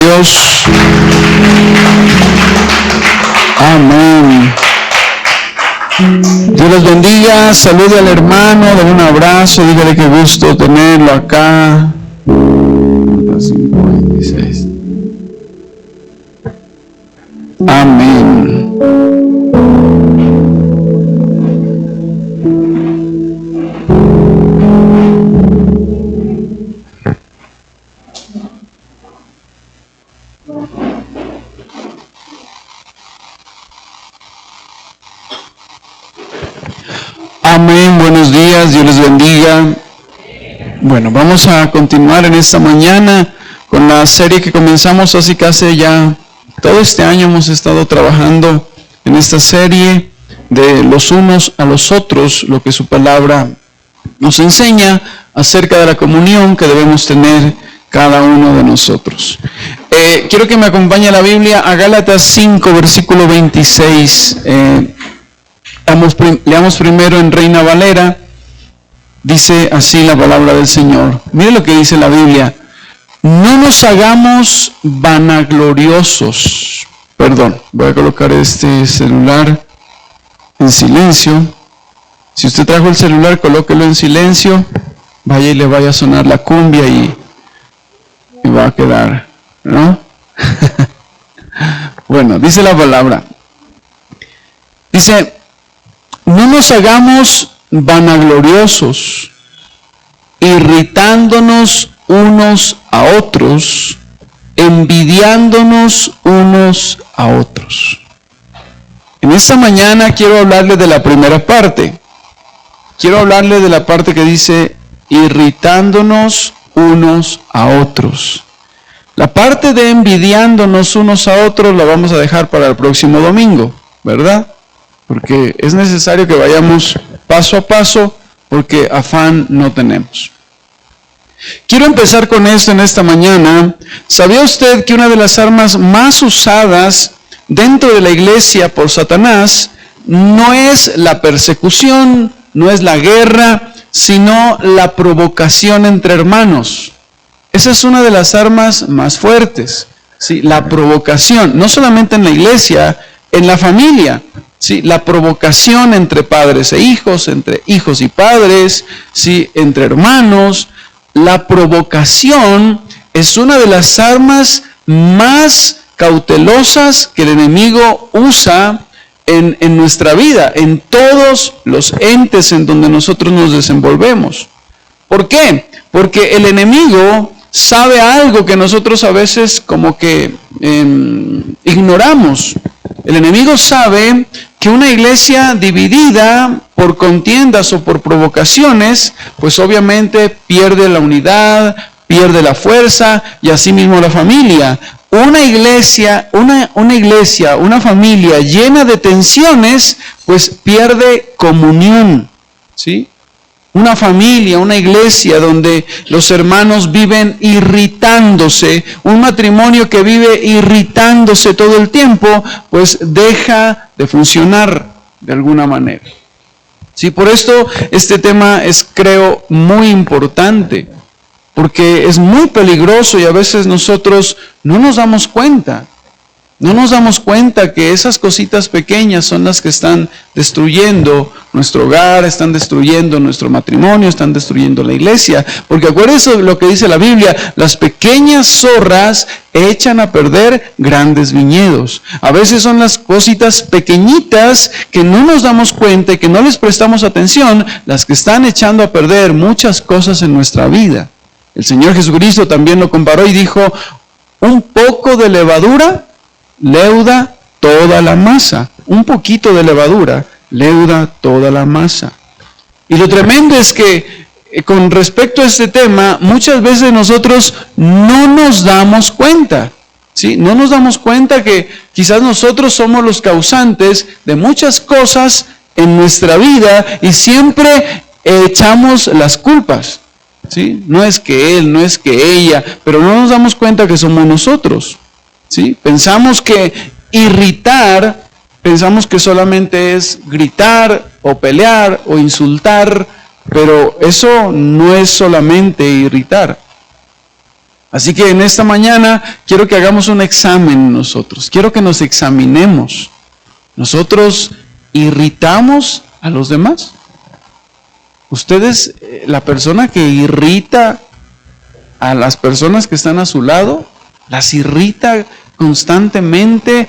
Dios. Amén. Dios los bendiga. Salude al hermano, dale un abrazo, dígale que gusto tenerlo acá. 5:26. Amén. Amén, buenos días, Dios les bendiga. Bueno, vamos a continuar en esta mañana con la serie que comenzamos hace casi ya todo este año. Hemos estado trabajando en esta serie de los unos a los otros, lo que su palabra nos enseña acerca de la comunión que debemos tener cada uno de nosotros. Quiero que me acompañe a la Biblia a Gálatas 5, versículo 26. Leamos primero en Reina Valera. Dice así la palabra del Señor. Mire lo que dice la Biblia. No nos hagamos vanagloriosos. Perdón, voy a colocar este celular en silencio. Si usted trajo el celular, colóquelo en silencio. Vaya y le vaya a sonar la cumbia y va a quedar, ¿no? Bueno, dice la palabra. Dice, no nos hagamos vanagloriosos, irritándonos unos a otros, envidiándonos unos a otros. En esta mañana quiero hablarle de la primera parte. Quiero hablarle de la parte que dice, irritándonos unos a otros. La parte de envidiándonos unos a otros la vamos a dejar para el próximo domingo, ¿verdad? Porque es necesario que vayamos paso a paso, porque afán no tenemos. Quiero empezar con esto en esta mañana. ¿Sabía usted que una de las armas más usadas dentro de la iglesia por Satanás no es la persecución, no es la guerra, sino la provocación entre hermanos? Esa es una de las armas más fuertes, ¿sí? La provocación, no solamente en la iglesia, en la familia. Sí, la provocación entre padres e hijos, entre hijos y padres, sí, entre hermanos. La provocación es una de las armas más cautelosas que el enemigo usa en nuestra vida, en todos los entes en donde nosotros nos desenvolvemos. ¿Por qué? Porque el enemigo sabe algo que nosotros a veces como que ignoramos. El enemigo sabe que una iglesia dividida por contiendas o por provocaciones, pues obviamente pierde la unidad, pierde la fuerza y asimismo la familia. Una iglesia, una familia llena de tensiones, pues pierde comunión, ¿sí? Una familia, una iglesia donde los hermanos viven irritándose, un matrimonio que vive irritándose todo el tiempo, pues deja de funcionar de alguna manera. Sí, por esto este tema es, creo, muy importante, porque es muy peligroso y a veces nosotros no nos damos cuenta. No nos damos cuenta que esas cositas pequeñas son las que están destruyendo nuestro hogar, están destruyendo nuestro matrimonio, están destruyendo la iglesia. Porque acuérdense lo que dice la Biblia, las pequeñas zorras echan a perder grandes viñedos. A veces son las cositas pequeñitas que no nos damos cuenta y que no les prestamos atención, las que están echando a perder muchas cosas en nuestra vida. El Señor Jesucristo también lo comparó y dijo, un poco de levadura leuda toda la masa. Un poquito de levadura leuda toda la masa. Y lo tremendo es que con respecto a este tema, muchas veces nosotros no nos damos cuenta, ¿sí? No nos damos cuenta que quizás nosotros somos los causantes de muchas cosas en nuestra vida y siempre echamos las culpas, ¿sí? No es que él, no es que ella, pero no nos damos cuenta que somos nosotros. ¿Sí? Pensamos que irritar, pensamos que solamente es gritar o pelear o insultar, pero eso no es solamente irritar. Así que en esta mañana quiero que hagamos un examen nosotros. Quiero que nos examinemos. ¿Nosotros irritamos a los demás? ¿Ustedes, la persona que irrita a las personas que están a su lado, las irrita constantemente?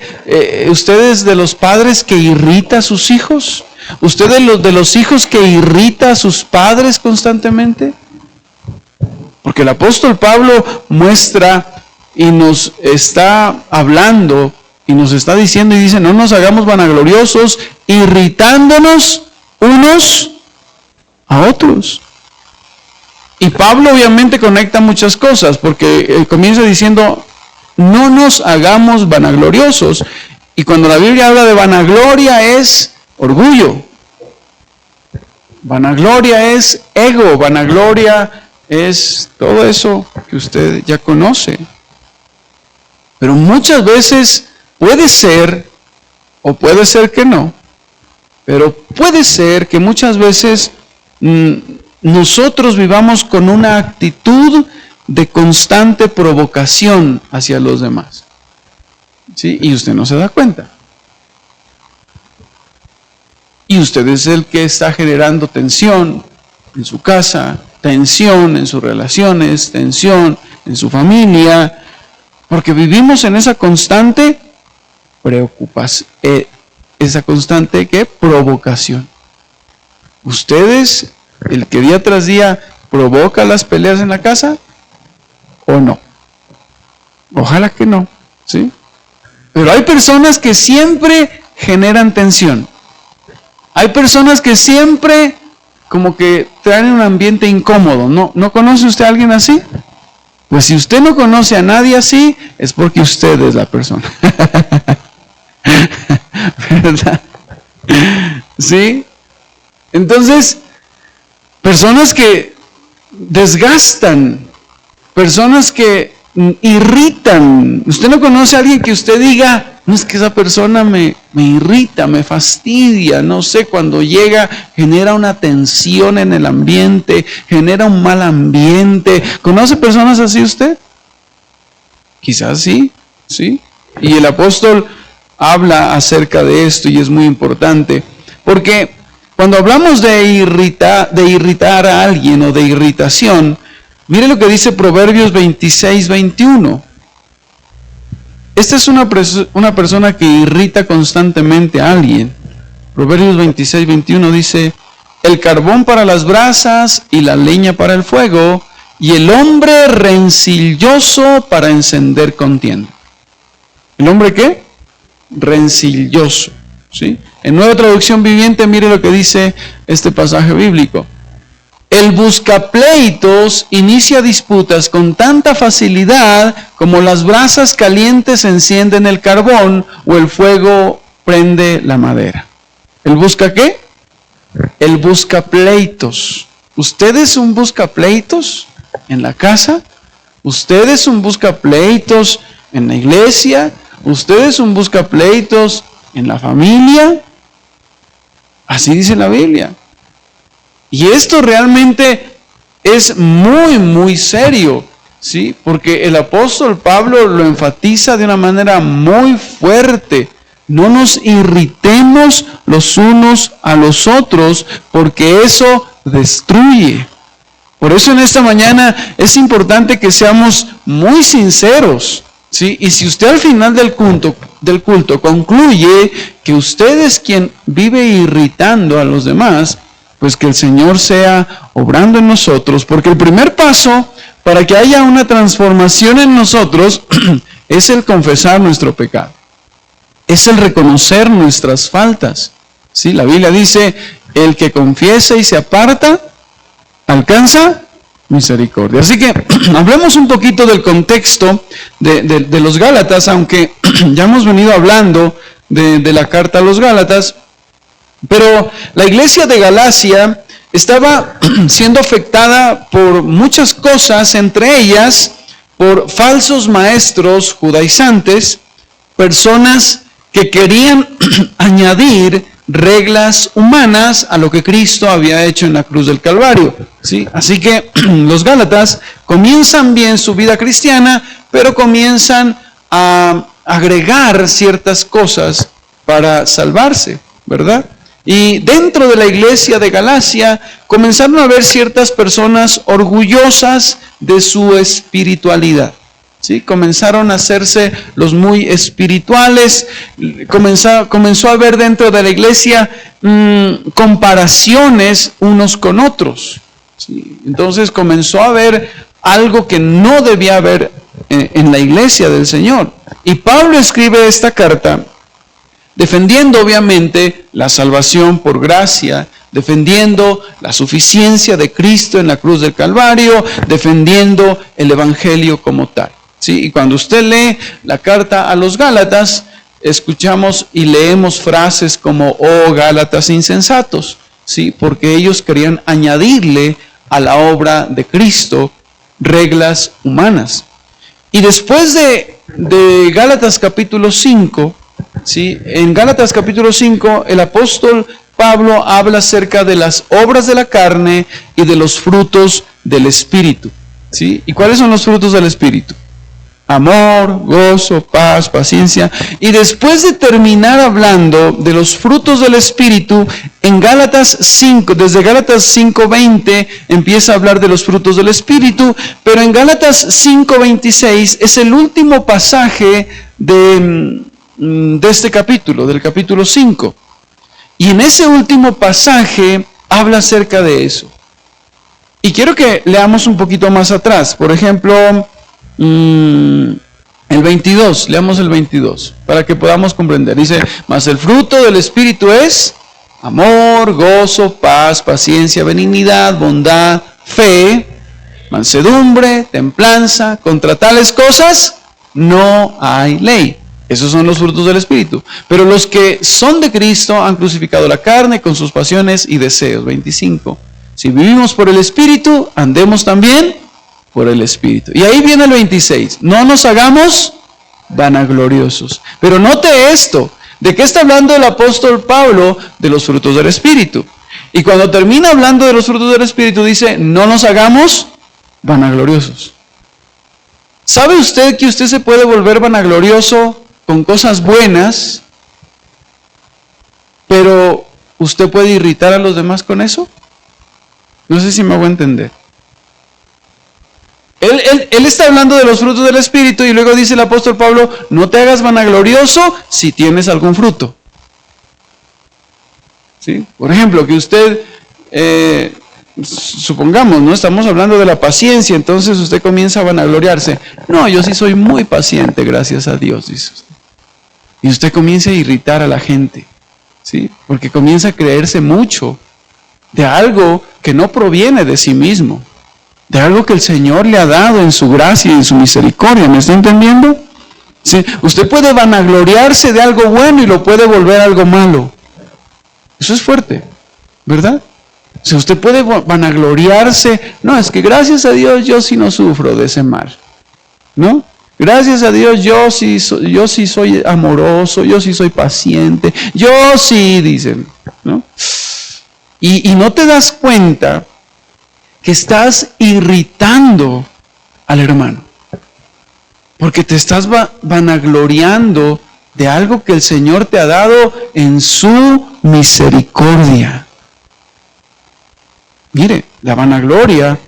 ¿Ustedes de los padres que irrita a sus hijos? ¿Ustedes de los hijos que irrita a sus padres constantemente? Porque el apóstol Pablo muestra y nos está hablando y nos está diciendo y dice, no nos hagamos vanagloriosos, irritándonos unos a otros. Y Pablo obviamente conecta muchas cosas, porque comienza diciendo, no nos hagamos vanagloriosos. Y cuando la Biblia habla de vanagloria es orgullo. Vanagloria es ego, vanagloria es todo eso que usted ya conoce. Pero muchas veces puede ser, o puede ser que no, pero puede ser que muchas veces nosotros vivamos con una actitud de constante provocación hacia los demás. ¿Sí? Y usted no se da cuenta. Y usted es el que está generando tensión en su casa, tensión en sus relaciones, tensión en su familia, porque vivimos en esa constante preocupación, esa constante ¿qué? Provocación. ¿Ustedes, el que día tras día provoca las peleas en la casa o no? Ojalá que no, ¿sí? Pero hay personas que siempre generan tensión. Hay personas que siempre como que traen un ambiente incómodo. ¿No conoce usted a alguien así? Pues si usted no conoce a nadie así, es porque usted es la persona. ¿Verdad? ¿Sí? Entonces, personas que desgastan, personas que irritan. Usted no conoce a alguien que usted diga, no, es que esa persona me irrita, me fastidia, no sé, cuando llega genera una tensión en el ambiente, genera un mal ambiente. ¿Conoce personas así usted? Quizás sí, ¿sí? Y el apóstol habla acerca de esto y es muy importante, porque cuando hablamos de irritar a alguien o de irritación, mire lo que dice Proverbios 26:21. Esta es una persona que irrita constantemente a alguien. Proverbios 26:21 dice, el carbón para las brasas y la leña para el fuego, y el hombre rencilloso para encender contienda. ¿El hombre qué? Rencilloso, ¿sí? En Nueva Traducción Viviente, mire lo que dice este pasaje bíblico. El buscapleitos inicia disputas con tanta facilidad como las brasas calientes encienden el carbón o el fuego prende la madera. ¿El busca qué? El buscapleitos. ¿Usted es un buscapleitos en la casa? ¿Usted es un buscapleitos en la iglesia? ¿Usted es un buscapleitos en la familia? Así dice la Biblia. Y esto realmente es muy, muy serio, ¿sí? Porque el apóstol Pablo lo enfatiza de una manera muy fuerte. No nos irritemos los unos a los otros, porque eso destruye. Por eso en esta mañana es importante que seamos muy sinceros, ¿sí? Y si usted al final del culto concluye que usted es quien vive irritando a los demás, pues que el Señor sea obrando en nosotros, porque el primer paso para que haya una transformación en nosotros es el confesar nuestro pecado, es el reconocer nuestras faltas. ¿Sí? La Biblia dice, el que confiesa y se aparta, alcanza misericordia. Así que hablemos un poquito del contexto de los Gálatas, aunque ya hemos venido hablando de la carta a los Gálatas. Pero la iglesia de Galacia estaba siendo afectada por muchas cosas, entre ellas por falsos maestros judaizantes, personas que querían añadir reglas humanas a lo que Cristo había hecho en la cruz del Calvario, ¿sí? Así que los Gálatas comienzan bien su vida cristiana, pero comienzan a agregar ciertas cosas para salvarse, ¿verdad? Y dentro de la iglesia de Galacia comenzaron a haber ciertas personas orgullosas de su espiritualidad, ¿sí? Comenzaron a hacerse los muy espirituales, comenzó a haber dentro de la iglesia comparaciones unos con otros, ¿sí? Entonces comenzó a haber algo que no debía haber en la iglesia del Señor. Y Pablo escribe esta carta defendiendo obviamente la salvación por gracia, defendiendo la suficiencia de Cristo en la cruz del Calvario, defendiendo el evangelio como tal, ¿sí? Y cuando usted lee la carta a los Gálatas, escuchamos y leemos frases como, oh Gálatas insensatos, ¿sí? Porque ellos querían añadirle a la obra de Cristo reglas humanas. Y después de Gálatas capítulo 5, ¿sí? En Gálatas capítulo 5, el apóstol Pablo habla acerca de las obras de la carne y de los frutos del Espíritu, ¿sí? ¿Y cuáles son los frutos del Espíritu? Amor, gozo, paz, paciencia. Y después de terminar hablando de los frutos del Espíritu, en Gálatas 5, desde Gálatas 5:20 empieza a hablar de los frutos del Espíritu, pero en Gálatas 5:26 es el último pasaje de este capítulo, del capítulo 5. Y en ese último pasaje habla acerca de eso. Y quiero que leamos un poquito más atrás. Por ejemplo, el 22, leamos el 22, para que podamos comprender. Dice, mas el fruto del Espíritu es amor, gozo, paz, paciencia, benignidad, bondad, fe, mansedumbre, templanza. Contra tales cosas no hay ley. Esos son los frutos del Espíritu. Pero los que son de Cristo han crucificado la carne con sus pasiones y deseos. 25. Si vivimos por el Espíritu, andemos también por el Espíritu. Y ahí viene el 26. No nos hagamos vanagloriosos. Pero note esto. ¿De qué está hablando el apóstol Pablo? De los frutos del Espíritu. Y cuando termina hablando de los frutos del Espíritu, dice, no nos hagamos vanagloriosos. ¿Sabe usted que usted se puede volver vanaglorioso con cosas buenas, pero usted puede irritar a los demás con eso? No sé si me hago entender. Él está hablando de los frutos del Espíritu y luego dice el apóstol Pablo, no te hagas vanaglorioso si tienes algún fruto. ¿Sí? Por ejemplo, que usted, supongamos, ¿no? Estamos hablando de la paciencia, entonces usted comienza a vanagloriarse. No, yo sí soy muy paciente, gracias a Dios, dice usted. Y usted comienza a irritar a la gente, ¿sí? Porque comienza a creerse mucho de algo que no proviene de sí mismo, de algo que el Señor le ha dado en su gracia y en su misericordia. ¿Me está entendiendo? ¿Sí? Usted puede vanagloriarse de algo bueno y lo puede volver algo malo. Eso es fuerte, ¿verdad? O sea, usted puede vanagloriarse. No, es que gracias a Dios yo sí no sufro de ese mal, ¿no? Gracias a Dios yo sí soy amoroso, yo sí soy paciente, yo sí, dicen, ¿no? Y no te das cuenta que estás irritando al hermano, porque te estás vanagloriando de algo que el Señor te ha dado en su misericordia. Mire, la vanagloria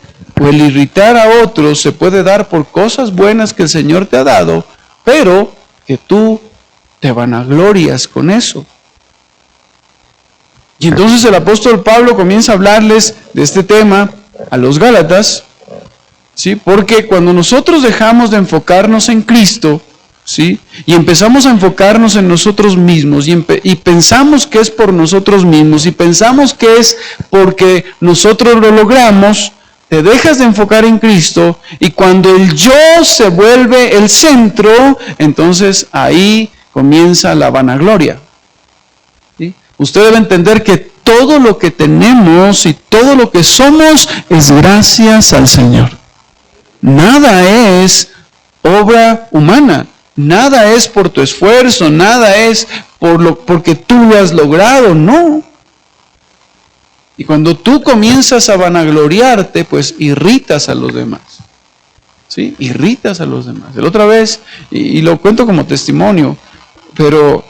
o el irritar a otros se puede dar por cosas buenas que el Señor te ha dado, pero que tú te vanaglorias con eso. Y entonces el apóstol Pablo comienza a hablarles de este tema a los Gálatas, ¿sí? Porque cuando nosotros dejamos de enfocarnos en Cristo, ¿sí? Y empezamos a enfocarnos en nosotros mismos y pensamos que es por nosotros mismos y pensamos que es porque nosotros lo logramos, te dejas de enfocar en Cristo y cuando el yo se vuelve el centro, entonces ahí comienza la vanagloria. ¿Sí? Usted debe entender que todo lo que tenemos y todo lo que somos es gracias al Señor. Nada es obra humana. Nada es por tu esfuerzo, nada es porque tú lo has logrado, no. Y cuando tú comienzas a vanagloriarte, pues irritas a los demás. ¿Sí? Irritas a los demás. La otra vez, y lo cuento como testimonio, pero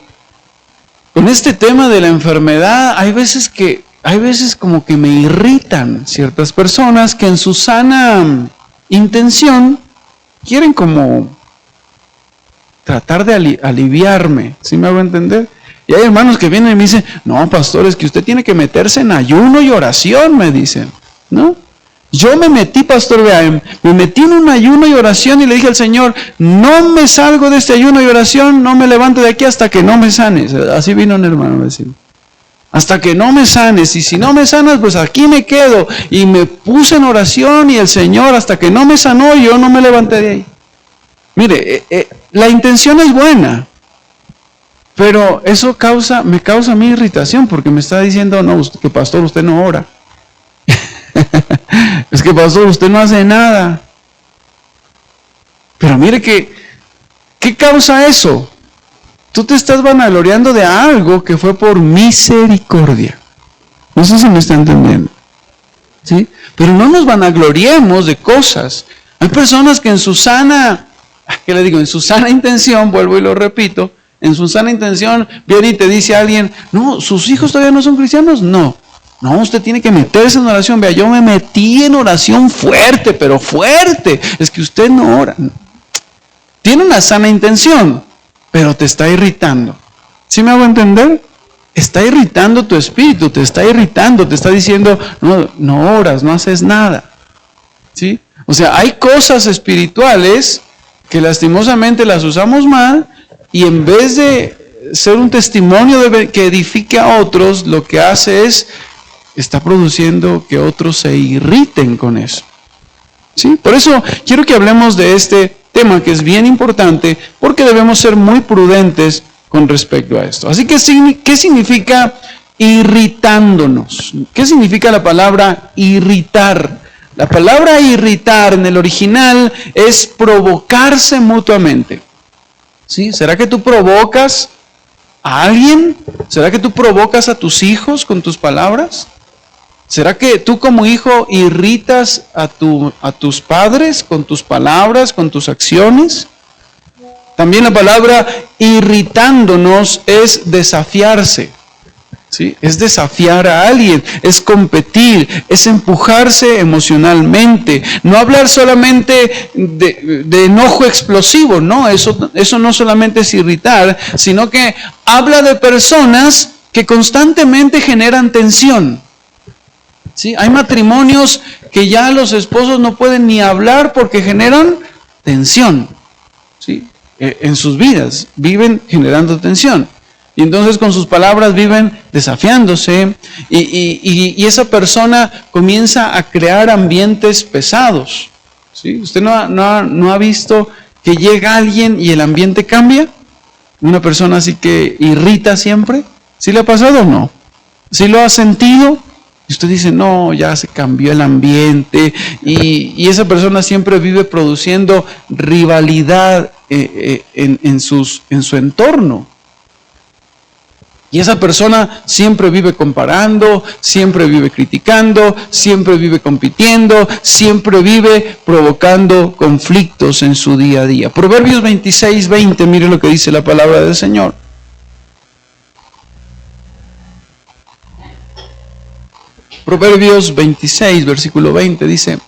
con este tema de la enfermedad, hay veces como que me irritan ciertas personas que en su sana intención quieren como tratar de aliviarme, ¿sí me hago entender? Y hay hermanos que vienen y me dicen, no, pastor, es que usted tiene que meterse en ayuno y oración, me dicen, ¿no? Yo me metí, pastor, me metí en un ayuno y oración y le dije al Señor, no me salgo de este ayuno y oración, no me levanto de aquí hasta que no me sanes. Así vino un hermano a decir, hasta que no me sanes, y si no me sanas, pues aquí me quedo. Y me puse en oración y el Señor, hasta que no me sanó, yo no me levanté de ahí. Mire, la intención es buena, pero eso me causa a mí irritación, porque me está diciendo, no, que pastor, usted no ora. Es que pastor, usted no hace nada. Pero mire ¿qué causa eso? Tú te estás vanagloriando de algo que fue por misericordia. No sé si me está entendiendo. ¿Sí? Pero no nos vanagloriemos de cosas. Hay personas que en su sana intención, vuelvo y lo repito, en su sana intención viene y te dice a alguien, no, ¿sus hijos todavía no son cristianos? No, usted tiene que meterse en oración. Vea, yo me metí en oración fuerte, pero fuerte. Es que usted no ora. Tiene una sana intención, pero te está irritando. ¿Sí me hago entender? Está irritando tu espíritu, te está irritando, te está diciendo, no oras, no haces nada. ¿Sí? O sea, hay cosas espirituales que lastimosamente las usamos mal, y en vez de ser un testimonio que edifique a otros, lo que hace está produciendo que otros se irriten con eso. ¿Sí? Por eso quiero que hablemos de este tema, que es bien importante, porque debemos ser muy prudentes con respecto a esto. Así que, ¿qué significa irritándonos? ¿Qué significa la palabra irritar? La palabra irritar en el original es provocarse mutuamente. ¿Sí? ¿Será que tú provocas a alguien? ¿Será que tú provocas a tus hijos con tus palabras? ¿Será que tú como hijo irritas a tus padres con tus palabras, con tus acciones? También la palabra irritándonos es desafiarse. ¿Sí? Es desafiar a alguien, es competir, es empujarse emocionalmente. No hablar solamente de enojo explosivo, no, eso no solamente es irritar, sino que habla de personas que constantemente generan tensión. ¿Sí? Hay matrimonios que ya los esposos no pueden ni hablar porque generan tensión. ¿Sí? En sus vidas viven generando tensión. Y entonces con sus palabras viven desafiándose, y esa persona comienza a crear ambientes pesados. ¿Sí? ¿Usted no ha visto que llega alguien y el ambiente cambia? Una persona así que irrita siempre. ¿Sí le ha pasado o no? ¿Sí lo ha sentido? Y usted dice, no, ya se cambió el ambiente, y esa persona siempre vive produciendo rivalidad en su entorno. Y esa persona siempre vive comparando, siempre vive criticando, siempre vive compitiendo, siempre vive provocando conflictos en su día a día. Proverbios 26:20, mire lo que dice la palabra del Señor. Proverbios 26, versículo 20 dice,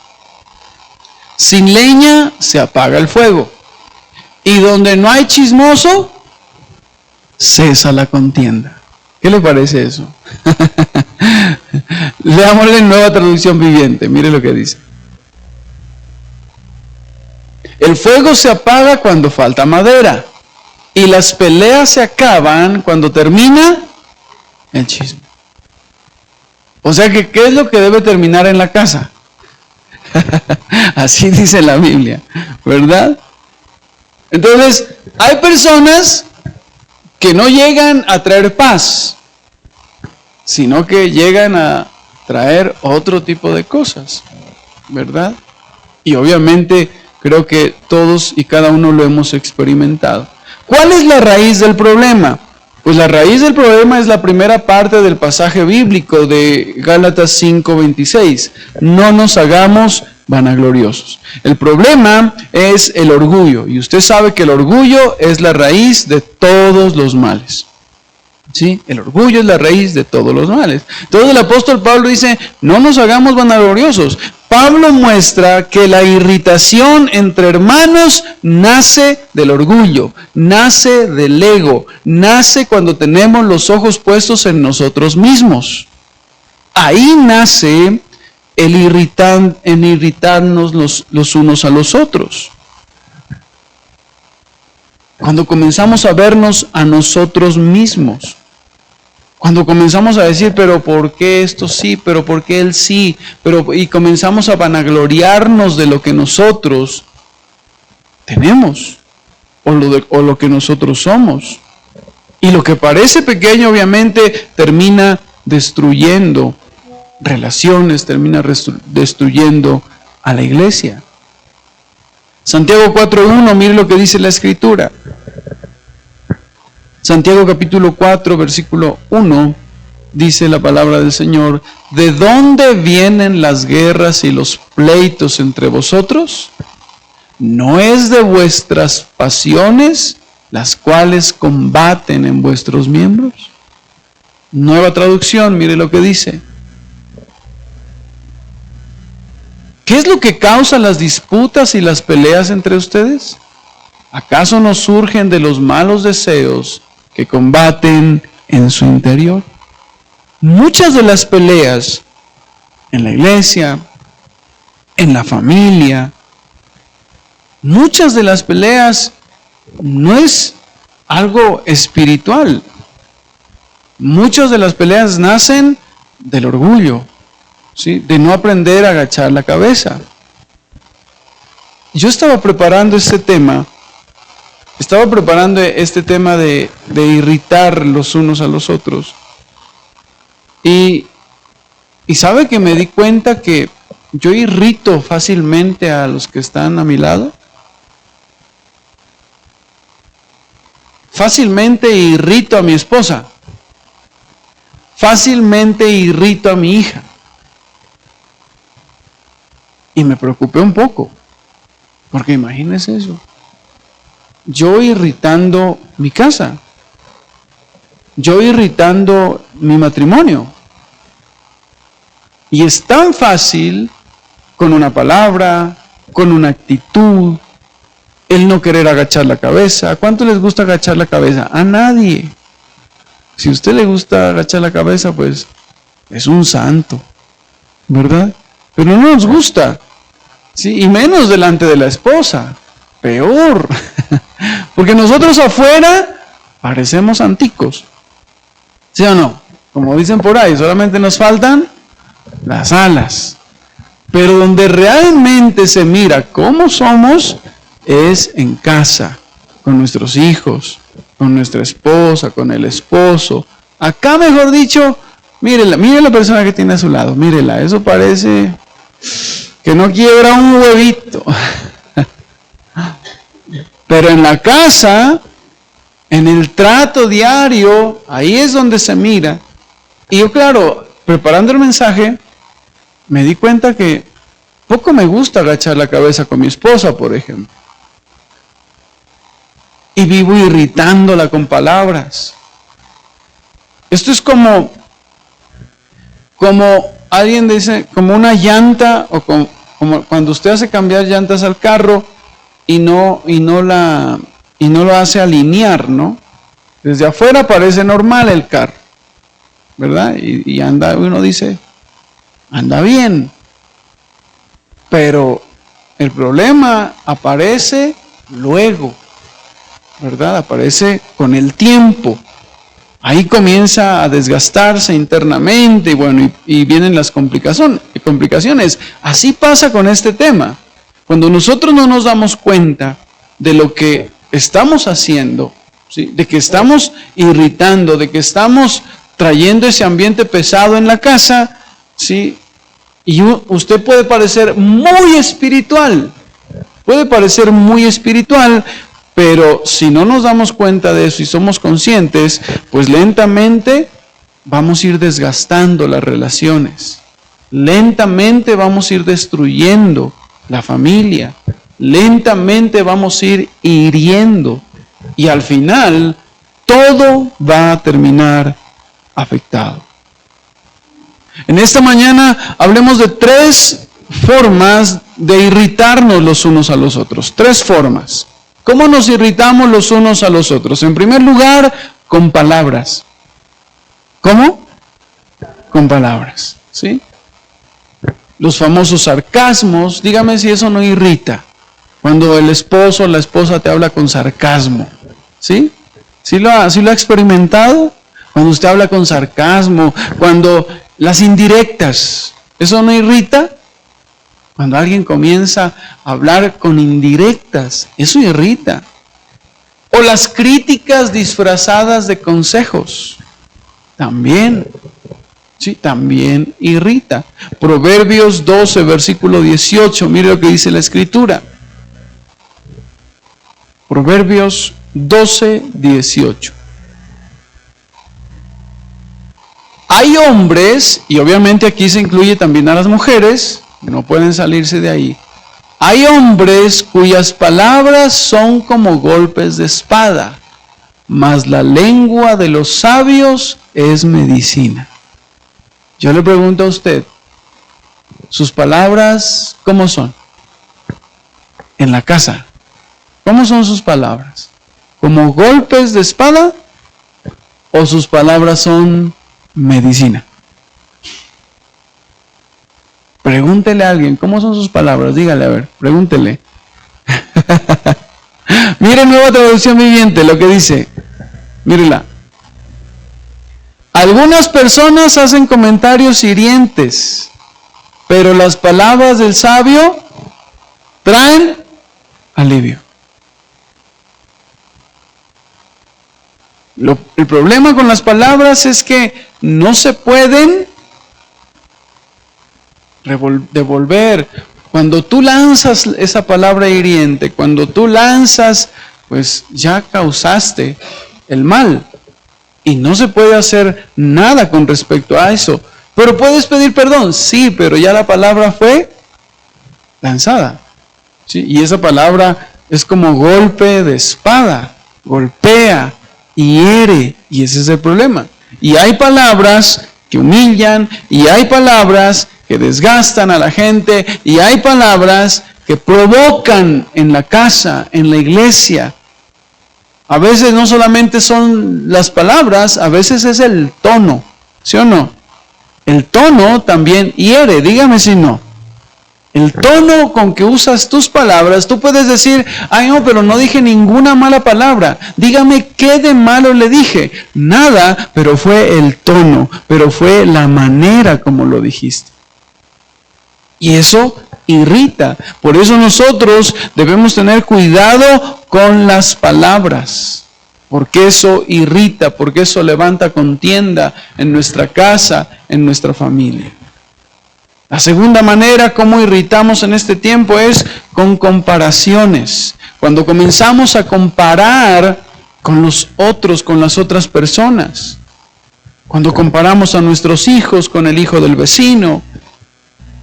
sin leña se apaga el fuego, y donde no hay chismoso, cesa la contienda. ¿Qué le parece eso? Leámosle en Nueva Traducción Viviente, mire lo que dice. El fuego se apaga cuando falta madera, y las peleas se acaban cuando termina el chisme. O sea que, ¿qué es lo que debe terminar en la casa? Así dice la Biblia, ¿verdad? Entonces, hay personas que no llegan a traer paz, sino que llegan a traer otro tipo de cosas, ¿verdad? Y obviamente creo que todos y cada uno lo hemos experimentado. ¿Cuál es la raíz del problema? Pues la raíz del problema es la primera parte del pasaje bíblico de Gálatas 5:26. No nos hagamos vanagloriosos. El problema es el orgullo, y usted sabe que el orgullo es la raíz de todos los males. ¿Sí? El orgullo es la raíz de todos los males. Entonces el apóstol Pablo dice, no nos hagamos vanagloriosos. Pablo muestra que la irritación entre hermanos nace del orgullo, nace del ego, nace cuando tenemos los ojos puestos en nosotros mismos. Ahí nace el irritarnos los unos a los otros. Cuando comenzamos a vernos a nosotros mismos. Cuando comenzamos a decir, pero ¿por qué esto sí? ¿Pero por qué él sí? Y comenzamos a vanagloriarnos de lo que nosotros tenemos o lo que nosotros somos. Y lo que parece pequeño obviamente termina destruyendo relaciones, termina destruyendo a la iglesia. Santiago 4:1, mire lo que dice la Escritura. Santiago capítulo 4, versículo 1, dice la palabra del Señor, ¿de dónde vienen las guerras y los pleitos entre vosotros? ¿No es de vuestras pasiones las cuales combaten en vuestros miembros? Nueva traducción, mire lo que dice. ¿Qué es lo que causa las disputas y las peleas entre ustedes? ¿Acaso no surgen de los malos deseos que combaten en su interior? Muchas de las peleas en la iglesia, en la familia, muchas de las peleas no es algo espiritual. Muchas de las peleas nacen del orgullo, ¿sí? De no aprender a agachar la cabeza. Yo estaba preparando este tema de irritar los unos a los otros. Y sabe que me di cuenta que yo irrito fácilmente a los que están a mi lado. Fácilmente irrito a mi esposa. Fácilmente irrito a mi hija. Y me preocupé un poco. Porque imagínese eso. Yo irritando mi casa. Yo irritando mi matrimonio. Y es tan fácil con una palabra, con una actitud, el no querer agachar la cabeza. ¿A cuánto les gusta agachar la cabeza? A nadie. Si a usted le gusta agachar la cabeza, pues es un santo, ¿verdad? Pero no nos gusta, ¿sí? Y menos delante de la esposa. Peor. Porque nosotros afuera parecemos anticos. ¿Sí o no? Como dicen por ahí, solamente nos faltan las alas. Pero donde realmente se mira cómo somos es en casa, con nuestros hijos, con nuestra esposa, con el esposo. Acá, mejor dicho, mírela, mire la persona que tiene a su lado, mírela, eso parece que no quiebra un huevito. Pero en la casa, en el trato diario, ahí es donde se mira. Y yo, claro, preparando el mensaje, me di cuenta que poco me gusta agachar la cabeza con mi esposa, por ejemplo. Y vivo irritándola con palabras. Esto es como alguien dice, como una llanta, o como cuando usted hace cambiar llantas al carro y no lo hace alinear, ¿no? Desde afuera parece normal el carro, ¿verdad? Y anda, uno dice, anda bien. Pero el problema aparece luego, ¿verdad? Aparece con el tiempo. Ahí comienza a desgastarse internamente y bueno, y vienen las complicaciones. Así pasa con este tema. Cuando nosotros no nos damos cuenta de lo que estamos haciendo, ¿sí? De que estamos irritando, de que estamos trayendo ese ambiente pesado en la casa, ¿sí? Y usted puede parecer muy espiritual, Pero si no nos damos cuenta de eso y somos conscientes, pues lentamente vamos a ir desgastando las relaciones. Lentamente vamos a ir destruyendo la familia. Lentamente vamos a ir hiriendo. Y al final, todo va a terminar afectado. En esta mañana hablemos de 3 formas de irritarnos los unos a los otros. 3 formas. ¿Cómo nos irritamos los unos a los otros? En primer lugar, con palabras. ¿Cómo? Con palabras, ¿sí? Los famosos sarcasmos, dígame si eso no irrita. Cuando el esposo o la esposa te habla con sarcasmo, ¿sí? ¿Sí lo ha experimentado? Cuando usted habla con sarcasmo, cuando las indirectas, ¿eso no irrita? Cuando alguien comienza a hablar con indirectas, eso irrita. O las críticas disfrazadas de consejos, también, sí, también irrita. Proverbios 12, versículo 18, mire lo que dice la Escritura. Proverbios 12, 18. Hay hombres, y obviamente aquí se incluye también a las mujeres, no pueden salirse de ahí. Hay hombres cuyas palabras son como golpes de espada, mas la lengua de los sabios es medicina. Yo le pregunto a usted, ¿sus palabras cómo son? En la casa, ¿cómo son sus palabras? ¿Como golpes de espada o sus palabras son medicina? Pregúntele a alguien, ¿cómo son sus palabras? Dígale, a ver, pregúntele. Mire Nueva Traducción Viviente, lo que dice. Mírela. Algunas personas hacen comentarios hirientes, pero las palabras del sabio traen alivio. El problema con las palabras es que no se pueden devolver. Cuando tú lanzas esa palabra hiriente, cuando tú lanzas, pues ya causaste el mal. Y no se puede hacer nada con respecto a eso. Pero puedes pedir perdón, sí, pero ya la palabra fue lanzada. ¿Sí? Y esa palabra es como golpe de espada, golpea, hiere, y ese es el problema. Y hay palabras que humillan, y hay palabras que desgastan a la gente, y hay palabras que provocan en la casa, en la iglesia. A veces no solamente son las palabras, a veces es el tono, ¿sí o no? El tono también hiere, dígame si no. El tono con que usas tus palabras, tú puedes decir, ay no, pero no dije ninguna mala palabra. Dígame qué de malo le dije. Nada, pero fue el tono, pero fue la manera como lo dijiste. Y eso irrita. Por eso nosotros debemos tener cuidado con las palabras. Porque eso irrita, porque eso levanta contienda en nuestra casa, en nuestra familia. La segunda manera como irritamos en este tiempo es con comparaciones. Cuando comenzamos a comparar con los otros, con las otras personas. Cuando comparamos a nuestros hijos con el hijo del vecino.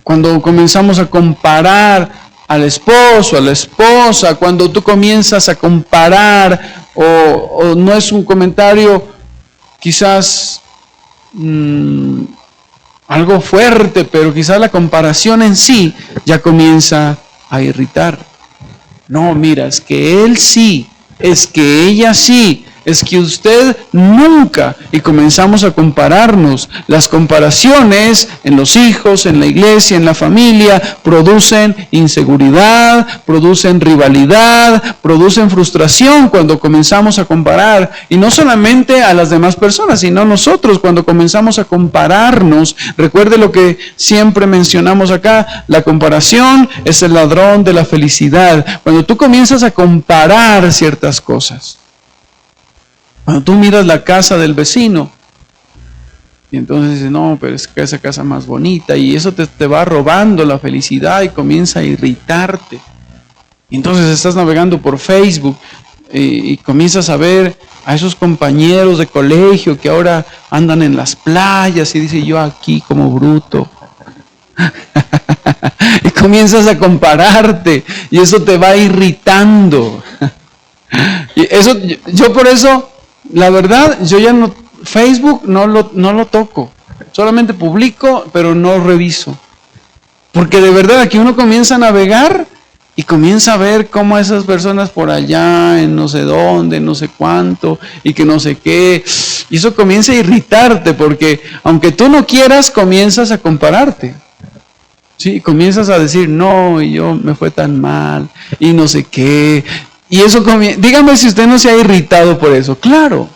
Cuando comenzamos a comparar al esposo, a la esposa. Cuando tú comienzas a comparar, o no es un comentario quizás algo fuerte, pero quizás la comparación en sí ya comienza a irritar. No, mira, es que él sí, es que ella sí, es que usted nunca. Y comenzamos a compararnos. Las comparaciones en los hijos, en la iglesia, en la familia, producen inseguridad, producen rivalidad, producen frustración cuando comenzamos a comparar. Y no solamente a las demás personas, sino nosotros cuando comenzamos a compararnos. Recuerde lo que siempre mencionamos acá, la comparación es el ladrón de la felicidad. Cuando tú comienzas a comparar ciertas cosas. Cuando tú miras la casa del vecino, y entonces dices, no, pero es que esa casa es más bonita, y eso te va robando la felicidad y comienza a irritarte. Y entonces estás navegando por Facebook, y comienzas a ver a esos compañeros de colegio que ahora andan en las playas y dice yo aquí como bruto. Y comienzas a compararte y eso te va irritando. Y eso, yo por eso, la verdad, yo ya no, Facebook no lo toco. Solamente publico, pero no reviso. Porque de verdad aquí uno comienza a navegar y comienza a ver cómo esas personas por allá, en no sé dónde, no sé cuánto, y que no sé qué. Y eso comienza a irritarte porque aunque tú no quieras, comienzas a compararte. Sí, comienzas a decir, no, y yo me fue tan mal, y no sé qué. Y eso comienza, dígame si usted no se ha irritado por eso. Claro,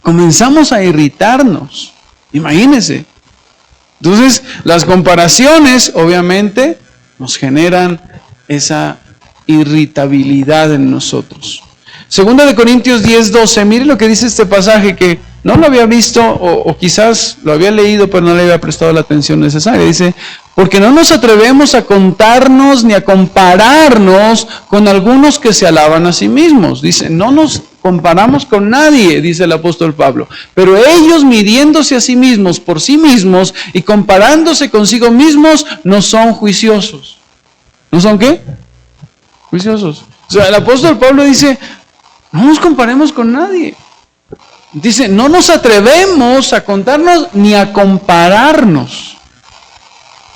comenzamos a irritarnos. Imagínese. Entonces, las comparaciones, obviamente, nos generan esa irritabilidad en nosotros. Segunda de Corintios 10:12, mire lo que dice este pasaje que no lo había visto o quizás lo había leído pero no le había prestado la atención necesaria. Dice, porque no nos atrevemos a contarnos ni a compararnos con algunos que se alaban a sí mismos. Dice, no nos comparamos con nadie, dice el apóstol Pablo, pero ellos midiéndose a sí mismos por sí mismos y comparándose consigo mismos no son juiciosos. ¿No son qué? Juiciosos. O sea, el apóstol Pablo dice, no nos comparemos con nadie. Dice, no nos atrevemos a contarnos ni a compararnos.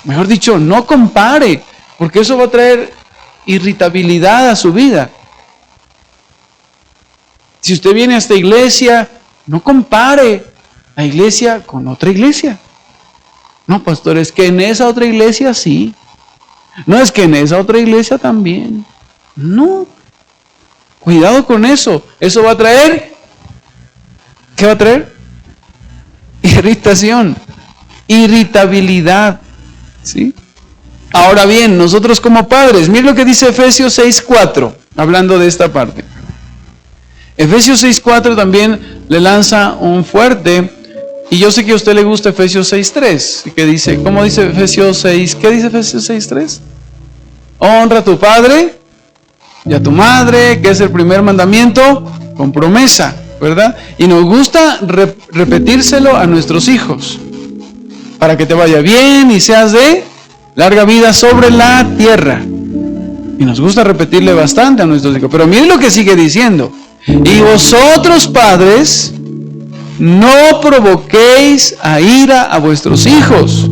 Mejor dicho, no compare, porque eso va a traer irritabilidad a su vida. Si usted viene a esta iglesia, no compare la iglesia con otra iglesia. No, pastor, es que en esa otra iglesia sí. No, es que en esa otra iglesia también. No. Cuidado con eso. Eso va a traer, ¿qué va a traer? Irritación, irritabilidad. ¿Sí? Ahora bien, nosotros como padres, miren lo que dice Efesios 6:4, hablando de esta parte. Efesios 6:4 también le lanza un fuerte, y yo sé que a usted le gusta Efesios 6:3, que dice, ¿cómo dice Efesios 6? ¿Qué dice Efesios 6:3? Honra a tu padre y a tu madre, que es el primer mandamiento, con promesa, ¿verdad? Y nos gusta repetírselo a nuestros hijos, para que te vaya bien y seas de larga vida sobre la tierra. Y nos gusta repetirle bastante a nuestros hijos. Pero miren lo que sigue diciendo. Y vosotros, padres, no provoquéis a ira a vuestros hijos,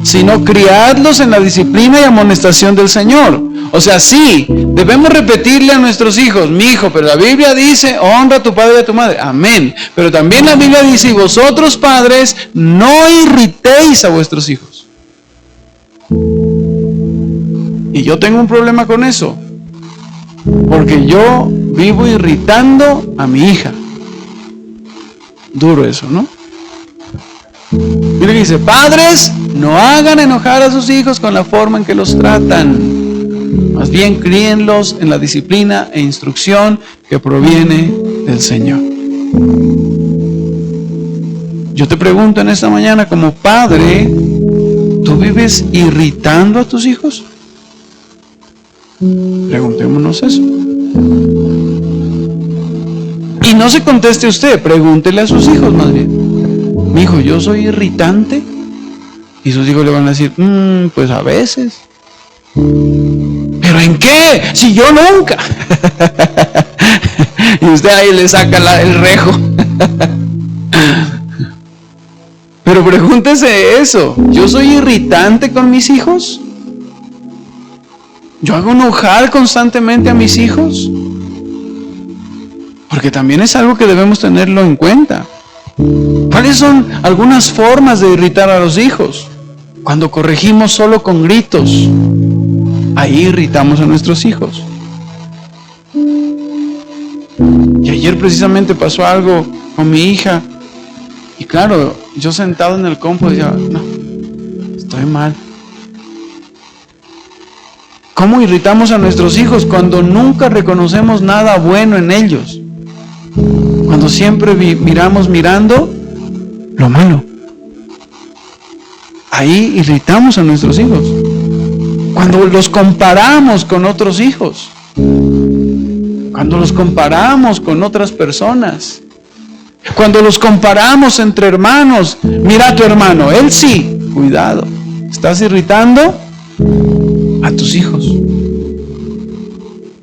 sino criadlos en la disciplina y amonestación del Señor. O sea, sí, debemos repetirle a nuestros hijos, mi hijo, pero la Biblia dice, honra a tu padre y a tu madre. Amén. Pero también la Biblia dice, y vosotros, padres, no irritéis a vuestros hijos. Y yo tengo un problema con eso, porque yo vivo irritando a mi hija. Duro eso, ¿no? Mira que dice, padres, no hagan enojar a sus hijos con la forma en que los tratan. Más bien críenlos en la disciplina e instrucción que proviene del Señor. Yo te pregunto en esta mañana, como padre, ¿tú vives irritando a tus hijos? Preguntémonos eso. Y no se conteste usted, pregúntele a sus hijos más bien. Mi hijo, ¿yo soy irritante? Y sus hijos le van a decir, pues a veces. ¿Pero en qué? Si yo nunca. Y usted ahí le saca el rejo. Pero pregúntese eso. ¿Yo soy irritante con mis hijos? ¿Yo hago enojar constantemente a mis hijos? Porque también es algo que debemos tenerlo en cuenta. ¿Cuáles son algunas formas de irritar a los hijos? Cuando corregimos solo con gritos, ahí irritamos a nuestros hijos. Y ayer precisamente pasó algo con mi hija. Y claro, yo sentado en el compu decía, no, estoy mal. ¿Cómo irritamos a nuestros hijos cuando nunca reconocemos nada bueno en ellos? Cuando siempre mirando lo malo. Ahí irritamos a nuestros hijos. Cuando los comparamos con otros hijos. Cuando Cuando los comparamos con otras personas, cuando los comparamos entre hermanos, mira a tu hermano, él sí, cuidado, estás irritando a tus hijos.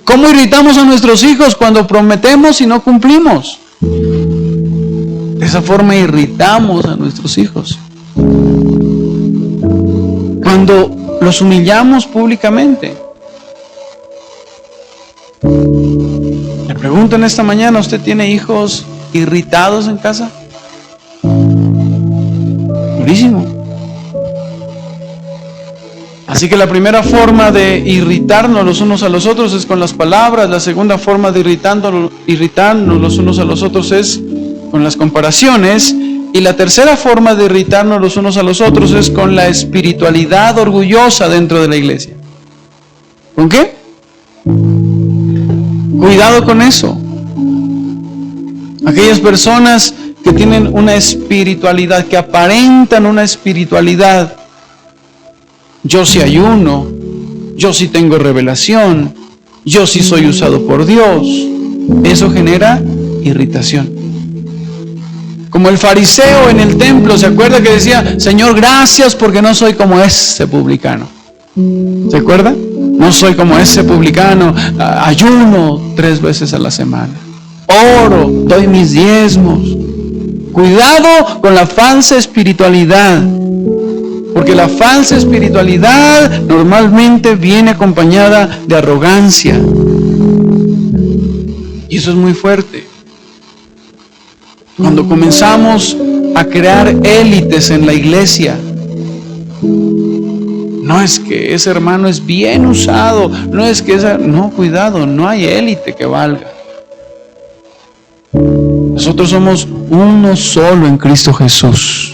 ¿Cómo irritamos a nuestros hijos cuando prometemos y no cumplimos? De esa forma irritamos a nuestros hijos. Cuando los humillamos públicamente. Le pregunto en esta mañana, ¿usted tiene hijos irritados en casa? Durísimo. Así que la primera forma de irritarnos los unos a los otros es con las palabras. La segunda forma de irritarnos los unos a los otros es con las comparaciones. Y la tercera forma de irritarnos los unos a los otros es con la espiritualidad orgullosa dentro de la iglesia. ¿Con qué? Cuidado con eso. Aquellas personas que tienen una espiritualidad, que aparentan una espiritualidad. Yo sí ayuno, yo sí tengo revelación, yo sí soy usado por Dios. Eso genera irritación. Como el fariseo en el templo, ¿se acuerda que decía, Señor, gracias porque no soy como ese publicano? ¿Se acuerda? No soy como ese publicano, ayuno 3 veces a la semana, oro, doy mis diezmos. Cuidado con la falsa espiritualidad, porque la falsa espiritualidad normalmente viene acompañada de arrogancia. Y eso es muy fuerte. Cuando comenzamos a crear élites en la iglesia, no es que ese hermano es bien usado, no es que no, cuidado, no hay élite que valga. Nosotros somos uno solo en Cristo Jesús.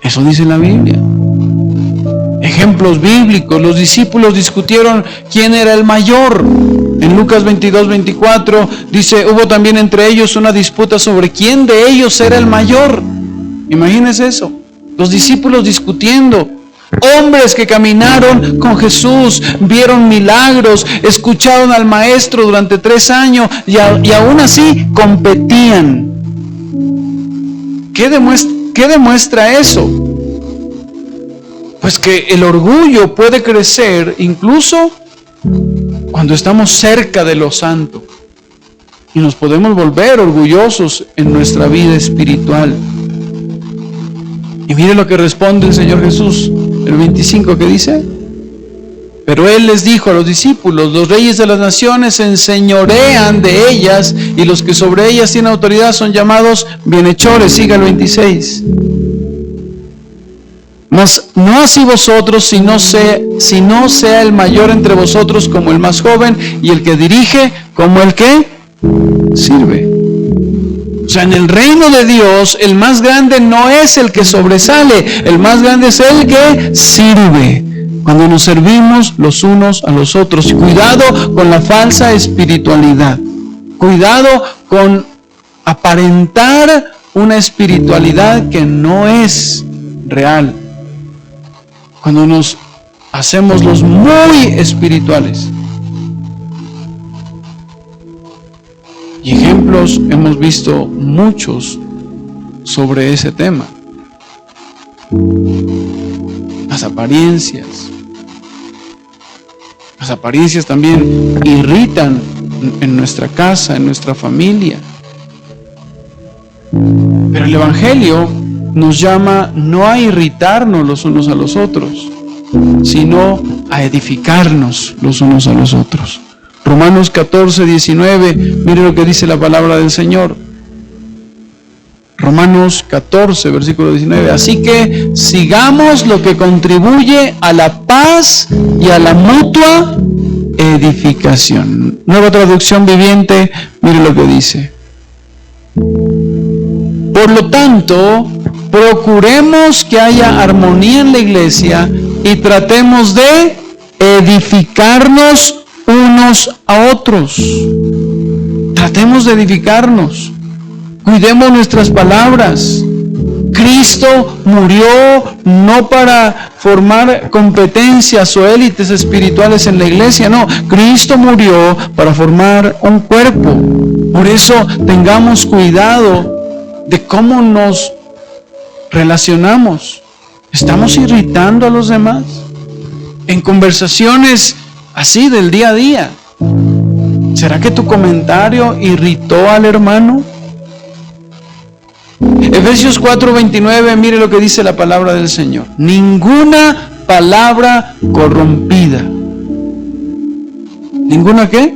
Eso dice la Biblia. Ejemplos bíblicos, los discípulos discutieron quién era el mayor. En Lucas 22-24 dice, hubo también entre ellos una disputa sobre quién de ellos era el mayor. Imagínense eso, los discípulos discutiendo. Hombres que caminaron con Jesús, vieron milagros, escucharon al Maestro durante 3 años y aún así competían. ¿Qué demuestra eso? Pues que el orgullo puede crecer incluso cuando estamos cerca de lo santo y nos podemos volver orgullosos en nuestra vida espiritual. Y mire lo que responde el Señor Jesús, el 25, que dice: pero Él les dijo a los discípulos, los reyes de las naciones se enseñorean de ellas y los que sobre ellas tienen autoridad son llamados bienhechores. Siga el 26. Mas no así vosotros, si no sea el mayor entre vosotros como el más joven, y el que dirige como el que sirve. O sea, en el reino de Dios, el más grande no es el que sobresale, el más grande es el que sirve. Cuando nos servimos los unos a los otros. Y cuidado con la falsa espiritualidad. Cuidado con aparentar una espiritualidad que no es real. Cuando nos hacemos los muy espirituales. Y ejemplos hemos visto muchos sobre ese tema. Las apariencias. Las apariencias también irritan en nuestra casa, en nuestra familia. Pero el Evangelio nos llama no a irritarnos los unos a los otros, sino a edificarnos los unos a los otros. Romanos 14, 19, mire lo que dice la palabra del Señor. Romanos 14, versículo 19. Así que sigamos lo que contribuye a la paz y a la mutua edificación. Nueva traducción viviente, mire lo que dice. Por lo tanto, procuremos que haya armonía en la iglesia y tratemos de edificarnos unos a otros. Tratemos de edificarnos. Cuidemos nuestras palabras. Cristo murió no para formar competencias o élites espirituales en la iglesia. No, Cristo murió para formar un cuerpo. Por eso tengamos cuidado de cómo nos relacionamos. ¿Estamos irritando a los demás? En conversaciones así del día a día. ¿Será que tu comentario irritó al hermano? Efesios 4:29, mire lo que dice la palabra del Señor. Ninguna palabra corrompida. ¿Ninguna qué?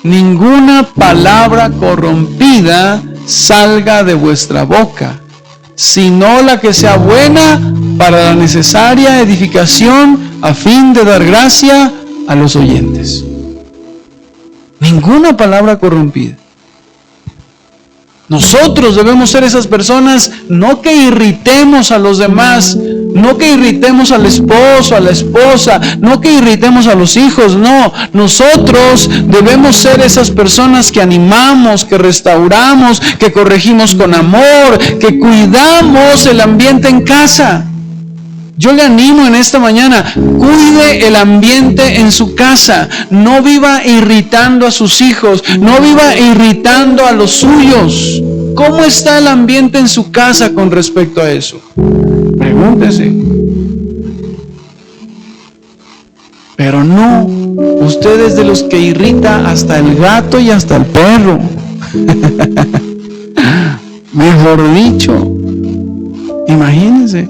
Ninguna palabra corrompida salga de vuestra boca, sino la que sea buena para la necesaria edificación a fin de dar gracia a los oyentes. Ninguna palabra corrompida. Nosotros debemos ser esas personas, no que irritemos a los demás, no que irritemos al esposo, a la esposa, no que irritemos a los hijos, no. Nosotros debemos ser esas personas que animamos, que restauramos, que corregimos con amor, que cuidamos el ambiente en casa. Yo le animo en esta mañana, cuide el ambiente en su casa, no viva irritando a sus hijos, no viva irritando a los suyos. ¿Cómo está el ambiente en su casa con respecto a eso? Pregúntese. Pero no, usted es de los que irrita hasta el gato y hasta el perro. Mejor dicho, imagínense.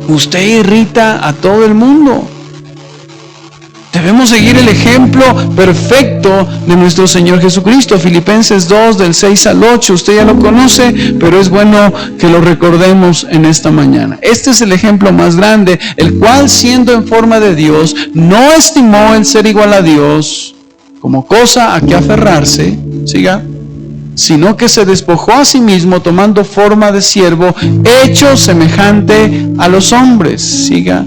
Usted irrita a todo el mundo. Debemos seguir el ejemplo perfecto de nuestro Señor Jesucristo. Filipenses 2, del 6 al 8. Usted ya lo conoce, pero es bueno que lo recordemos en esta mañana. Este es el ejemplo más grande, el cual, siendo en forma de Dios, no estimó el ser igual a Dios como cosa a que aferrarse, siga, sino que se despojó a sí mismo, tomando forma de siervo, hecho semejante a los hombres, siga,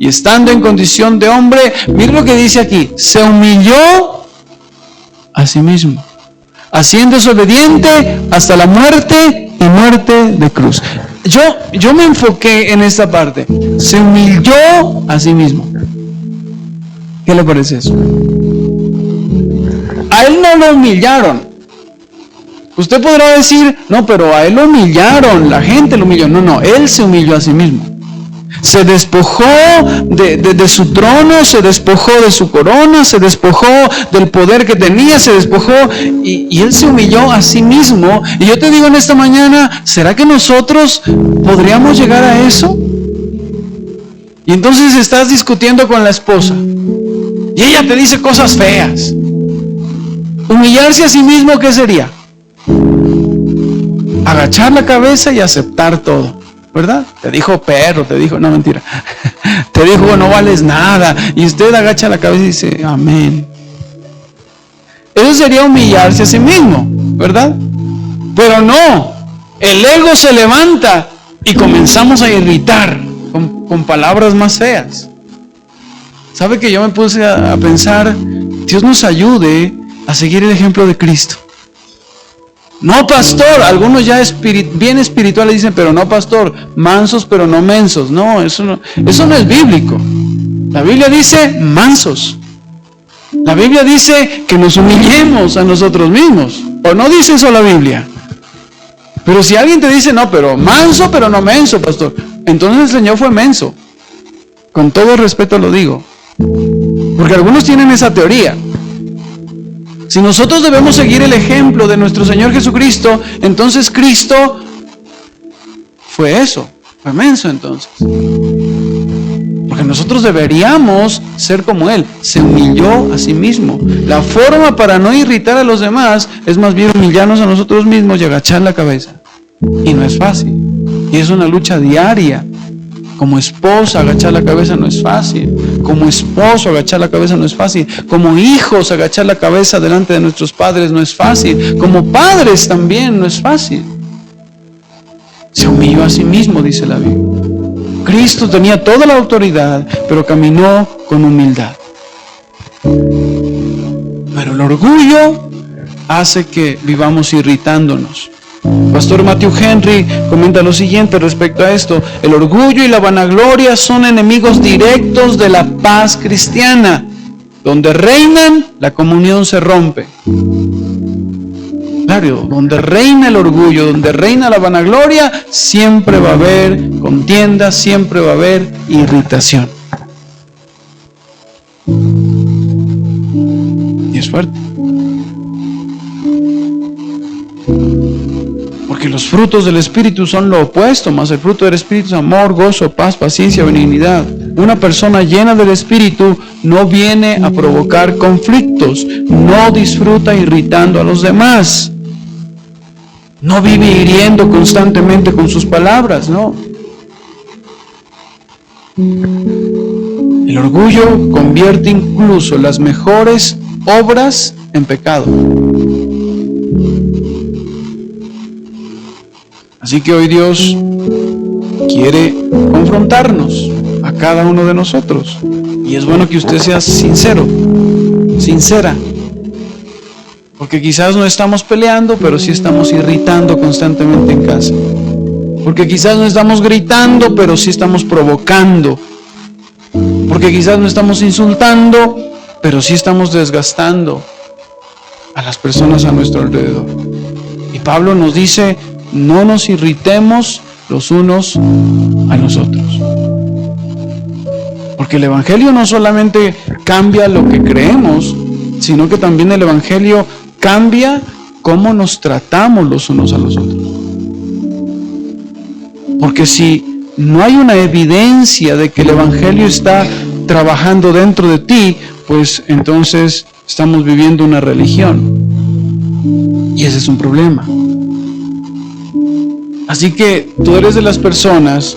y estando en condición de hombre, mire lo que dice aquí, se humilló a sí mismo, haciéndose obediente hasta la muerte y muerte de cruz. Yo me enfoqué en esta parte, se humilló a sí mismo. ¿Qué le parece eso? A él no lo humillaron. Usted podrá decir, no, pero a él lo humillaron, la gente lo humilló. No, él se humilló a sí mismo. Se despojó de su trono, se despojó de su corona, se despojó del poder que tenía, se despojó y él se humilló a sí mismo. Y yo te digo en esta mañana, ¿será que nosotros podríamos llegar a eso? Y entonces estás discutiendo con la esposa y ella te dice cosas feas. Humillarse a sí mismo, ¿qué sería? Agachar la cabeza y aceptar todo, ¿verdad? Te dijo perro, te dijo, no, mentira, te dijo no vales nada, y usted agacha la cabeza y dice, amén. Eso sería humillarse a sí mismo, ¿verdad? Pero no, el ego se levanta y comenzamos a irritar con palabras más feas. ¿Sabe que yo me puse a pensar, Dios nos ayude a seguir el ejemplo de Cristo? No, pastor, algunos ya bien espirituales dicen, pero no, pastor, mansos pero no mensos. No, eso no es bíblico. La Biblia dice mansos. La Biblia dice que nos humillemos a nosotros mismos. ¿O no dice eso la Biblia? Pero si alguien te dice, no, pero manso pero no menso, pastor, entonces el Señor fue menso. Con todo respeto lo digo. Porque algunos tienen esa teoría. Si nosotros debemos seguir el ejemplo de nuestro Señor Jesucristo, entonces Cristo fue eso, fue menso entonces. Porque nosotros deberíamos ser como Él, se humilló a sí mismo. La forma para no irritar a los demás es más bien humillarnos a nosotros mismos y agachar la cabeza. Y no es fácil, y es una lucha diaria. Como esposa, agachar la cabeza no es fácil. Como esposo, agachar la cabeza no es fácil. Como hijos, agachar la cabeza delante de nuestros padres no es fácil. Como padres también no es fácil. Se humilló a sí mismo, dice la Biblia. Cristo tenía toda la autoridad, pero caminó con humildad. Pero el orgullo hace que vivamos irritándonos. Pastor Matthew Henry comenta lo siguiente respecto a esto: el orgullo y la vanagloria son enemigos directos de la paz cristiana. Donde reinan, la comunión se rompe. Claro, donde reina el orgullo, donde reina la vanagloria, siempre va a haber contienda, siempre va a haber irritación. Y es fuerte. Porque los frutos del Espíritu son lo opuesto, más el fruto del Espíritu es amor, gozo, paz, paciencia, benignidad. Una persona llena del Espíritu no viene a provocar conflictos, no disfruta irritando a los demás, no vive hiriendo constantemente con sus palabras, ¿no? El orgullo convierte incluso las mejores obras en pecado. Así que hoy Dios quiere confrontarnos a cada uno de nosotros. Y es bueno que usted sea sincero, sincera. Porque quizás no estamos peleando, pero sí estamos irritando constantemente en casa. Porque quizás no estamos gritando, pero sí estamos provocando. Porque quizás no estamos insultando, pero sí estamos desgastando a las personas a nuestro alrededor. Y Pablo nos dice: no nos irritemos los unos a los otros. Porque el Evangelio no solamente cambia lo que creemos, sino que también el Evangelio cambia cómo nos tratamos los unos a los otros. Porque si no hay una evidencia de que el Evangelio está trabajando dentro de ti, pues entonces estamos viviendo una religión. Y ese es un problema. Así que tú eres de las personas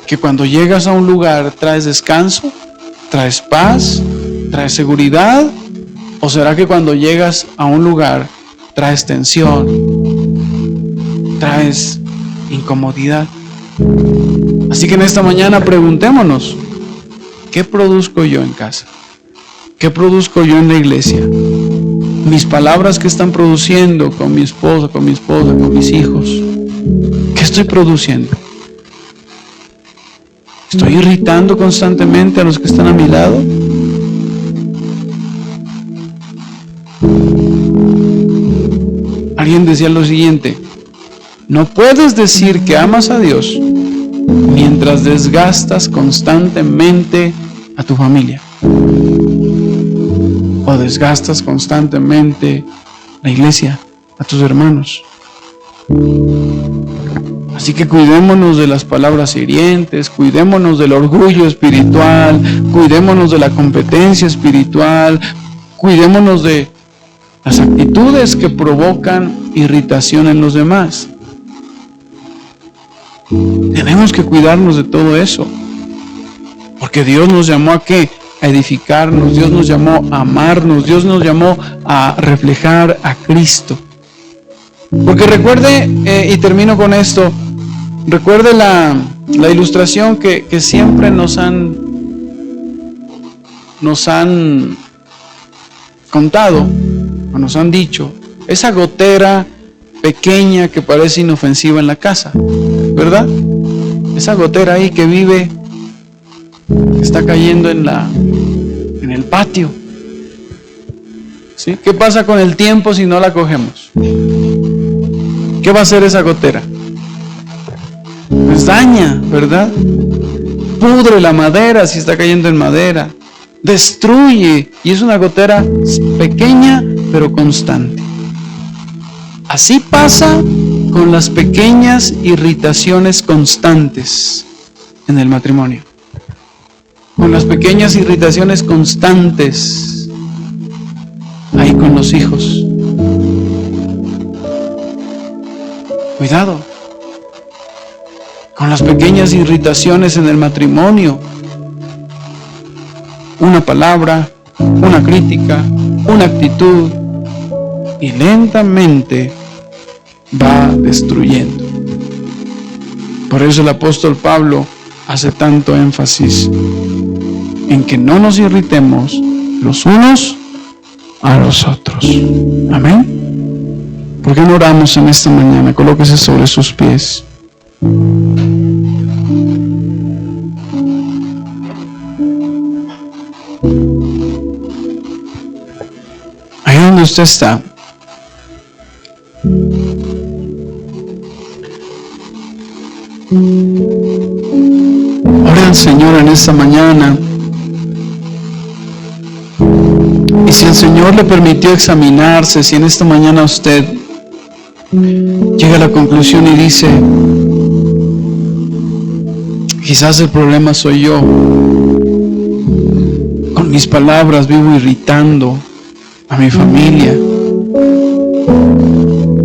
que cuando llegas a un lugar traes descanso, traes paz, traes seguridad, o será que cuando llegas a un lugar traes tensión, traes incomodidad. Así que en esta mañana preguntémonos: ¿qué produzco yo en casa? ¿Qué produzco yo en la iglesia? Mis palabras que están produciendo con mi esposa, con mis hijos. ¿Qué estoy produciendo? ¿Estoy irritando constantemente a los que están a mi lado? Alguien decía lo siguiente: no puedes decir que amas a Dios mientras desgastas constantemente a tu familia, o desgastas constantemente la iglesia, a tus hermanos. Así que cuidémonos de las palabras hirientes, cuidémonos del orgullo espiritual, cuidémonos de la competencia espiritual, cuidémonos de las actitudes que provocan irritación en los demás. Tenemos que cuidarnos de todo eso, porque Dios nos llamó ¿a qué? A edificarnos, Dios nos llamó a amarnos, Dios nos llamó a reflejar a Cristo. Porque recuerde, y termino con esto, recuerde la ilustración que siempre nos han contado, o nos han dicho, esa gotera pequeña que parece inofensiva en la casa, ¿verdad? Esa gotera ahí que vive, que está cayendo en el patio. ¿Sí? ¿Qué pasa con el tiempo si no la cogemos? ¿Qué va a hacer esa gotera? Pues daña, ¿verdad? Pudre la madera si está cayendo en madera. Destruye. Y es una gotera pequeña pero constante. Así pasa con las pequeñas irritaciones constantes en el matrimonio. Con las pequeñas irritaciones constantes ahí con los hijos. Cuidado con las pequeñas irritaciones en el matrimonio. Una palabra, una crítica, una actitud, y lentamente va destruyendo. Por eso el apóstol Pablo hace tanto énfasis en que no nos irritemos los unos a los otros. Amén. ¿Por qué no oramos en esta mañana? Colóquese sobre sus pies. Ahí donde usted está. Ore al Señor en esta mañana. Y si el Señor le permitió examinarse, si en esta mañana usted llega a la conclusión y dice, quizás el problema soy yo, con mis palabras vivo irritando a mi familia,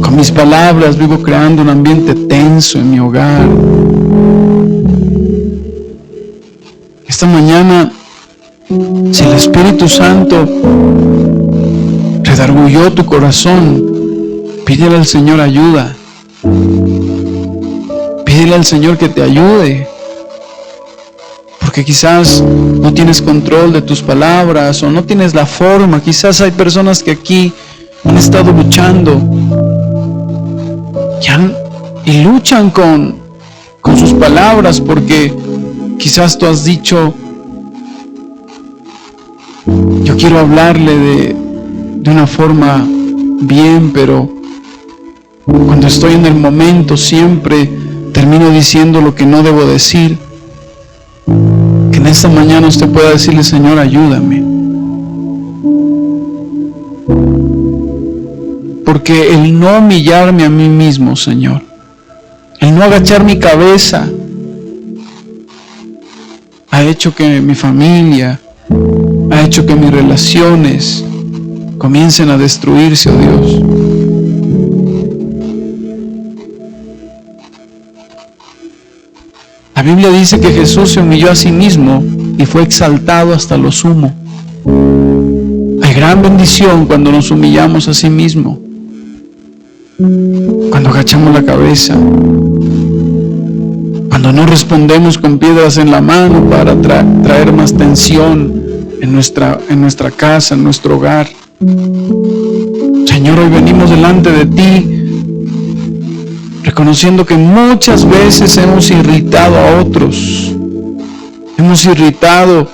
con mis palabras vivo creando un ambiente tenso en mi hogar. Esta mañana, si el Espíritu Santo redarguyó tu corazón, pídele al Señor ayuda. Pídele al Señor que te ayude. Porque quizás no tienes control de tus palabras o no tienes la forma. Quizás hay personas que aquí han estado luchando y luchan con sus palabras porque quizás tú has dicho, yo quiero hablarle de una forma bien, pero cuando estoy en el momento siempre termino diciendo lo que no debo decir. Que en esta mañana usted pueda decirle, Señor, ayúdame. Porque el no humillarme a mí mismo, Señor, el no agachar mi cabeza, ha hecho que mi familia, ha hecho que mis relaciones comiencen a destruirse, oh Dios. La Biblia dice que Jesús se humilló a sí mismo y fue exaltado hasta lo sumo. Hay gran bendición cuando nos humillamos a sí mismo, cuando agachamos la cabeza, cuando no respondemos con piedras en la mano para traer más tensión en nuestra casa, en nuestro hogar. Señor, hoy venimos delante de ti reconociendo que muchas veces hemos irritado a otros, hemos irritado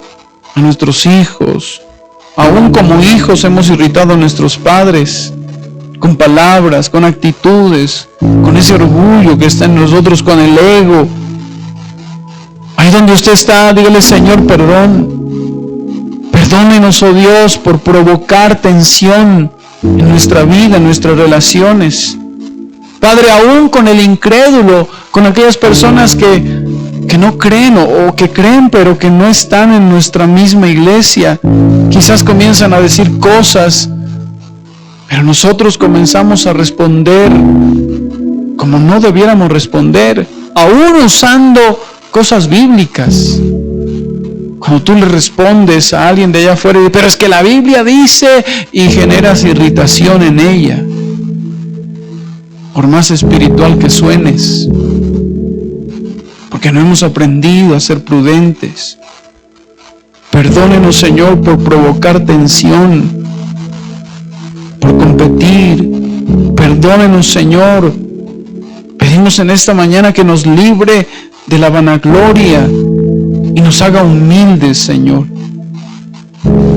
a nuestros hijos, aún como hijos hemos irritado a nuestros padres, con palabras, con actitudes, con ese orgullo que está en nosotros, con el ego. Ahí donde usted está, dígale, Señor, perdón. Perdónenos, oh Dios, por provocar tensión en nuestra vida, en nuestras relaciones. Padre, aún con el incrédulo, con aquellas personas que no creen o que creen pero que no están en nuestra misma iglesia, quizás comienzan a decir cosas, pero nosotros comenzamos a responder como no debiéramos responder, aún usando cosas bíblicas. Cuando tú le respondes a alguien de allá afuera, pero es que la Biblia dice, y generas irritación en ella, por más espiritual que suenes, porque no hemos aprendido a ser prudentes. Perdónenos, Señor, por provocar tensión, por competir. Perdónenos, Señor. Pedimos en esta mañana que nos libre de la vanagloria y nos haga humildes, Señor.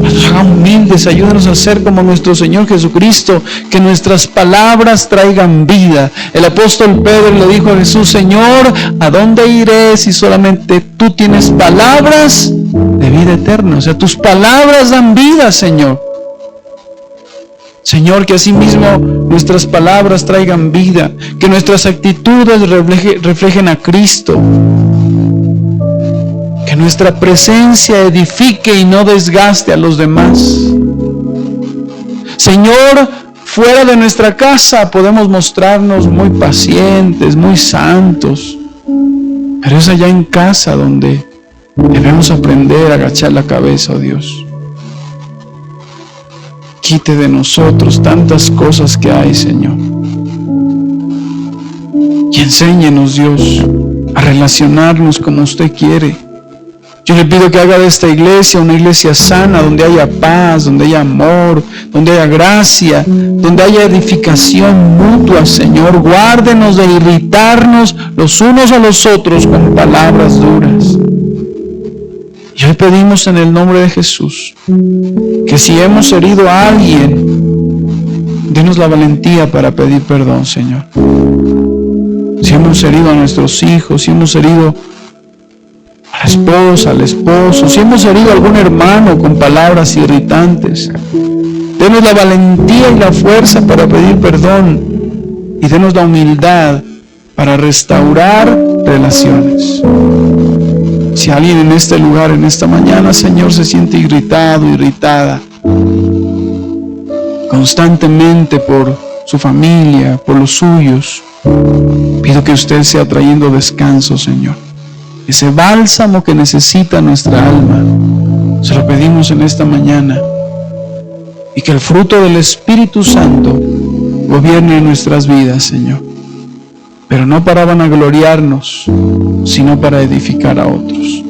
Nos haga humildes, ayúdanos a ser como nuestro Señor Jesucristo, que nuestras palabras traigan vida. El apóstol Pedro le dijo a Jesús, Señor, ¿a dónde iré si solamente tú tienes palabras de vida eterna? O sea, tus palabras dan vida, Señor. Señor, que asimismo nuestras palabras traigan vida, que nuestras actitudes reflejen a Cristo, que nuestra presencia edifique y no desgaste a los demás. Señor, fuera de nuestra casa podemos mostrarnos muy pacientes, muy santos, pero es allá en casa donde debemos aprender a agachar la cabeza, oh Dios. Quite de nosotros tantas cosas que hay, Señor, y enséñenos, Dios, a relacionarnos como usted quiere, Yo le pido que haga de esta iglesia una iglesia sana, donde haya paz, donde haya amor, donde haya gracia, donde haya edificación mutua, Señor. Guárdenos de irritarnos los unos a los otros con palabras duras. Y hoy pedimos en el nombre de Jesús que si hemos herido a alguien, denos la valentía para pedir perdón, Señor. Si hemos herido a nuestros hijos, si hemos herido a la esposa, al esposo, si hemos herido a algún hermano con palabras irritantes, denos la valentía y la fuerza para pedir perdón y denos la humildad para restaurar relaciones. Si alguien en este lugar, en esta mañana, Señor, se siente irritado, irritada, constantemente por su familia, por los suyos, pido que usted sea trayendo descanso, Señor. Ese bálsamo que necesita nuestra alma, se lo pedimos en esta mañana. Y que el fruto del Espíritu Santo gobierne nuestras vidas, Señor. Pero no para vanagloriarnos, sino para edificar a otros.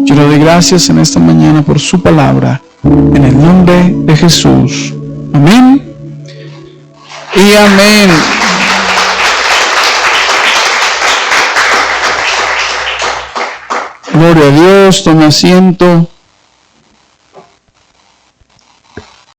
Yo le doy gracias en esta mañana por su palabra, en el nombre de Jesús. Amén y amén. Gloria a Dios, tome asiento.